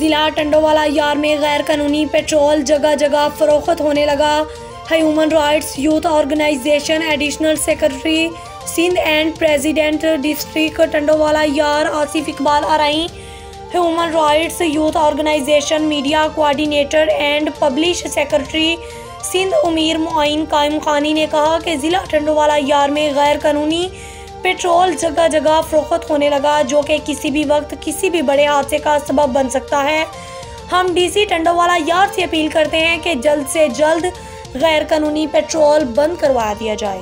ज़िला टंडोवाला यार में गैर कानूनी पेट्रोल जगह जगह फरोख्त होने लगा। Human rights youth organisation additional secretary Sindh and president district Tando Allahyar Asif Iqbal आरई, human rights youth organisation media coordinator and publish secretary Sindh Umair Muain Qaim Khani ने कहा कि ज़िला टंडोवाला यार में गैर कानूनी पेट्रोल जगह जगह फरोख्त होने लगा, जो कि किसी भी वक्त किसी भी बड़े हादसे का सबब बन सकता है। हम डीसी टंडोवाला यार से अपील करते हैं कि जल्द से जल्द गैर कानूनी पेट्रोल बंद करवा दिया जाए।